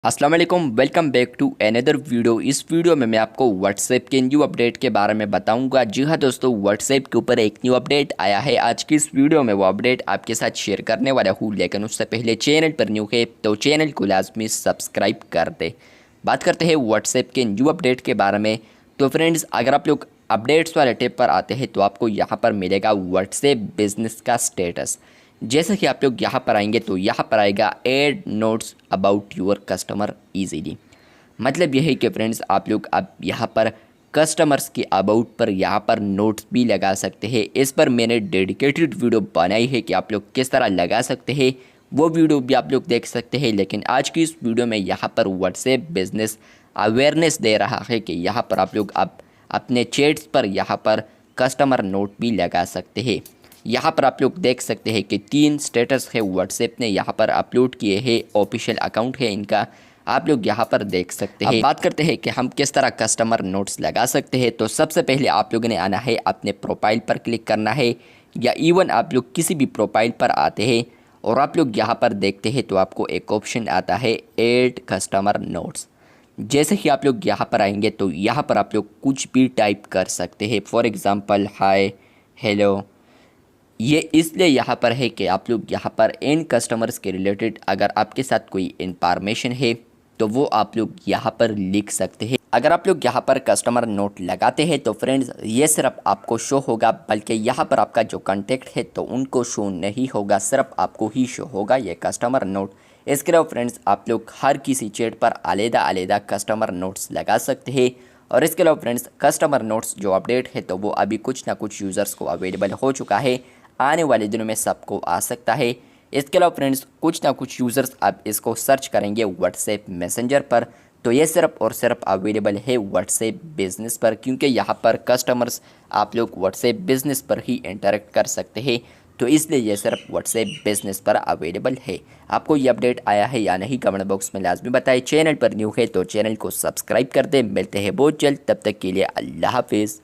अस्सलाम वालेकुम, welcome back to another video. इस वीडियो में मैं आपको व्हाट्सएप के न्यू अपडेट के बारे में बताऊंगा। जी हाँ दोस्तों, व्हाट्सएप के ऊपर एक न्यू अपडेट आया है। आज की इस वीडियो में वो अपडेट आपके साथ शेयर करने वाला हूँ, लेकिन उससे पहले चैनल पर न्यू है तो चैनल को लाजमी सब्सक्राइब कर दे। बात करते हैं व्हाट्सएप के न्यू अपडेट के बारे में। तो फ्रेंड्स, अगर आप लोग अपडेट्स वाले टैब पर आते हैं तो आपको यहाँ पर मिलेगा व्हाट्सएप बिजनेस का स्टेटस। जैसे कि आप लोग यहाँ पर आएंगे तो यहाँ पर आएगा add notes about your customer easily. मतलब यह है कि फ्रेंड्स, आप लोग अब यहाँ पर कस्टमर्स के अबाउट पर यहाँ पर नोट्स भी लगा सकते हैं। इस पर मैंने डेडिकेटेड वीडियो बनाई है कि आप लोग किस तरह लगा सकते हैं, वो वीडियो भी आप लोग देख सकते हैं। लेकिन आज की इस वीडियो में यहाँ पर व्हाट्सएप बिजनेस अवेयरनेस दे रहा है कि यहाँ पर आप लोग अब अपने चैट्स पर यहाँ पर कस्टमर नोट भी लगा सकते हैं। यहाँ पर आप लोग देख सकते हैं कि 3 स्टेटस है व्हाट्सएप ने यहाँ पर अपलोड किए हैं। ऑफिशियल अकाउंट है इनका, आप लोग यहाँ पर देख सकते हैं। अब बात करते हैं कि हम किस तरह कस्टमर नोट्स लगा सकते हैं। तो सबसे पहले आप लोगों ने आना है, अपने प्रोफाइल पर क्लिक करना है, या इवन आप लोग किसी भी प्रोफाइल पर आते हैं और आप लोग यहाँ पर देखते हैं तो आपको एक ऑप्शन आता है ऐड कस्टमर नोट्स। जैसे कि आप लोग यहाँ पर आएंगे तो यहाँ पर आप लोग कुछ भी टाइप कर सकते हैं। For example hi, hello. ये इसलिए यहाँ पर है कि आप लोग यहाँ पर इन कस्टमर्स के रिलेटेड अगर आपके साथ कोई इंफॉर्मेशन है तो वो आप लोग यहाँ पर लिख सकते हैं। अगर आप लोग यहाँ पर कस्टमर नोट लगाते हैं तो फ्रेंड्स, ये सिर्फ आपको शो होगा, बल्कि यहाँ पर आपका जो कांटेक्ट है तो उनको शो नहीं होगा, सिर्फ आपको ही शो होगा ये कस्टमर नोट। इसके अलावा फ्रेंड्स, आप लोग हर किसी चैट पर अलग अलग कस्टमर नोट्स लगा सकते हैं। और इसके अलावा फ्रेंड्स, कस्टमर नोट्स जो अपडेट है तो वो अभी कुछ ना कुछ यूज़र्स को अवेलेबल हो चुका है, आने वाले दिनों में सबको आ सकता है। इसके अलावा फ्रेंड्स, कुछ ना कुछ यूज़र्स अब इसको सर्च करेंगे व्हाट्सएप मैसेंजर पर, तो ये सिर्फ और सिर्फ अवेलेबल है व्हाट्सएप बिजनेस पर, क्योंकि यहाँ पर कस्टमर्स आप लोग व्हाट्सएप बिजनेस पर ही इंटरेक्ट कर सकते हैं, तो इसलिए ये सिर्फ व्हाट्सएप बिजनेस पर अवेलेबल है। आपको ये अपडेट आया है या नहीं, कमेंट बॉक्स में लाजमी बताएं। चैनल पर न्यू है तो चैनल को सब्सक्राइब कर दें। मिलते हैं बहुत जल्द, तब तक के लिए अल्लाह हाफिज़।